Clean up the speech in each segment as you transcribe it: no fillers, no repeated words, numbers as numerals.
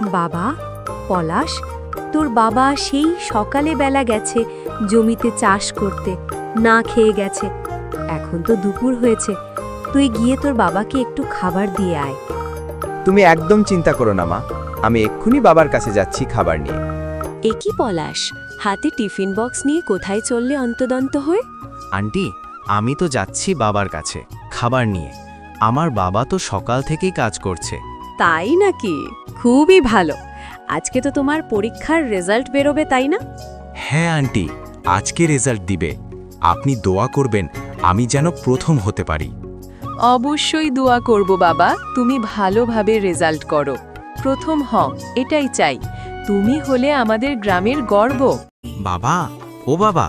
বাবা, পলাশ, তোর বাবা সেই সকালে বেলা গেছে জমিতে চাষ করতে, না খেয়ে গেছে। এখন তো দুপুর হয়েছে, তুই গিয়ে তোর বাবাকে একটু খাবার দিয়ে আয়। তুমি একদম চিন্তা করো না মা, আমি এক্ষুনি বাবার কাছে যাচ্ছি খাবার নিয়ে। একই পলাশ, হাতে টিফিন বক্স নিয়ে কোথায় চললে অন্তদন্ত হয়ে? আন্টি, আমি তো যাচ্ছি বাবার কাছে খাবার নিয়ে। আমার বাবা তো সকাল থেকেই কাজ করছে। তাই নাকি? খুবই ভালো। আজকে তো তোমার পরীক্ষার রেজাল্ট বেরোবে, তাই না? হ্যাঁ আন্টি, আজকে রেজাল্ট দিবে। আপনি দোয়া করবেন আমি যেন প্রথম হতে পারি। অবশ্যই দোয়া করব বাবা, তুমি ভালোভাবে রেজাল্ট করো, প্রথম হও, এটাই চাই। তুমি হলে আমাদের গ্রামের গর্ব। বাবা, ও বাবা,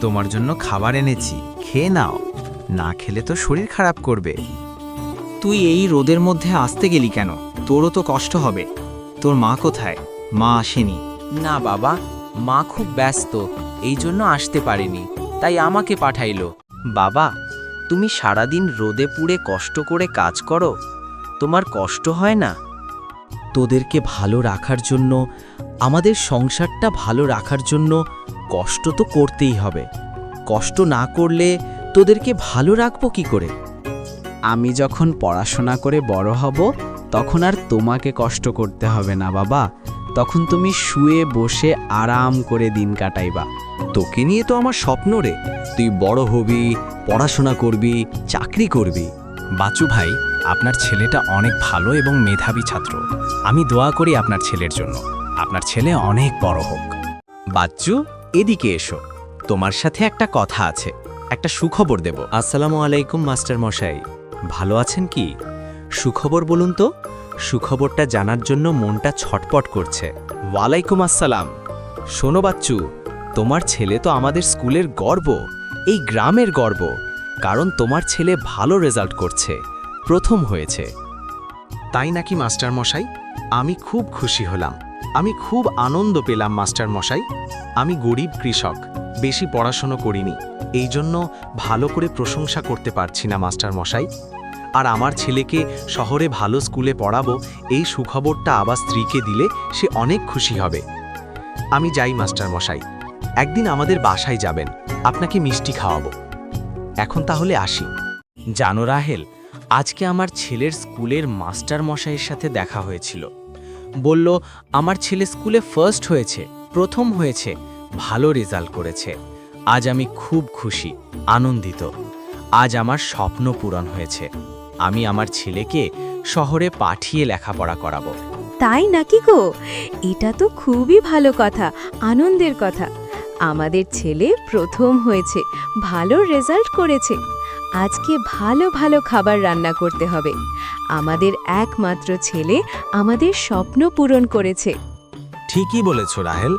তোমার জন্য খাবার এনেছি, খেয়ে নাও। না খেলে তো শরীর খারাপ করবে। তুই এই রোদের মধ্যে আসতে গেলি কেন? তোরও তো কষ্ট হবে। তোর মা কোথায়? মা আসেনি? না বাবা, মা খুব ব্যস্ত, এই জন্য আসতে পারেনি, তাই আমাকে পাঠাইলো। বাবা, তুমি সারাদিন রোদে পুড়ে কষ্ট করে কাজ করো, তোমার কষ্ট হয় না? তোদেরকে ভালো রাখার জন্য, আমাদের সংসারটা ভালো রাখার জন্য কষ্ট তো করতেই হবে। কষ্ট না করলে তোদেরকে ভালো রাখবো কি করে? আমি যখন পড়াশোনা করে বড় হব, তখন আর তোমাকে কষ্ট করতে হবে না বাবা। তখন তুমি শুয়ে বসে আরাম করে দিন কাটাইবা। তোকে নিয়ে তো আমার স্বপ্ন রে। তুই বড় হবি, পড়াশোনা করবি, চাকরি করবি। বাচু ভাই, আপনার ছেলেটা অনেক ভালো এবং মেধাবী ছাত্র। আমি দোয়া করি আপনার ছেলের জন্য। আপনার ছেলে অনেক বড় হোক। বাচ্চু, এদিকে এসো, তোমার সাথে একটা কথা আছে, একটা সুখবর দেব। আসসালামু আলাইকুম মাস্টার মশাই। ভালো আছেন কি? সুখবর বলুন তো। সুখবরটা জানার জন্য মনটা ছটপট করছে। ওয়ালাইকুম আসসালাম। শোনো বাচ্চু, তোমার ছেলে তো আমাদের স্কুলের গর্ব, এই গ্রামের গর্ব, কারণ তোমার ছেলে ভালো রেজাল্ট করছে, প্রথম হয়েছে। তাই নাকি মাস্টার মশাই? আমি খুব খুশি হলাম, আমি খুব আনন্দ পেলাম মাস্টার মশাই। আমি গরিব কৃষক, বেশি পড়াশোনা করিনি, এই জন্য ভালো করে প্রশংসা করতে পারছি না মাস্টার মশাই। আর আমার ছেলেকে শহরে ভালো স্কুলে পড়াবো, এই সুখবরটা আবার স্ত্রীকে দিলে সে অনেক খুশি হবে। আমি যাই মাস্টার মশাই, একদিন আমাদের বাসায় যাবেন, আপনাকে মিষ্টি খাওয়াবো। এখন তাহলে আসি। জানো রাহেল, আজকে আমার ছেলের স্কুলের মাস্টার মশাইয়ের সাথে দেখা হয়েছিল। বলল আমার ছেলে স্কুলে ফার্স্ট হয়েছে, প্রথম হয়েছে, ভালো রেজাল্ট করেছে। আজ আমি খুব খুশি, আনন্দিত। আজ আমার স্বপ্ন পূরণ হয়েছে। আমি আমার ছেলেকে শহরে পাঠিয়ে লেখাপড়া করাবো। তাই নাকি গো? এটা তো খুবই ভালো কথা, আনন্দের কথা। আমাদের ছেলে প্রথম হয়েছে, ভালো রেজাল্ট করেছে। আজকে ভালো ভালো খাবার রান্না করতে হবে। আমাদের একমাত্র ছেলে আমাদের স্বপ্ন পূরণ করেছে। ঠিকই বলেছ রাহেল।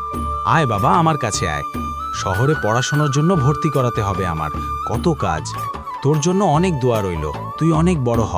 আয় বাবা, আমার কাছে আয়। শহরে পড়াশোনার জন্য ভর্তি করাতে হবে আমার, কত কাজ। তোর জন্য অনেক দোয়া রইল, তুই অনেক বড় হ।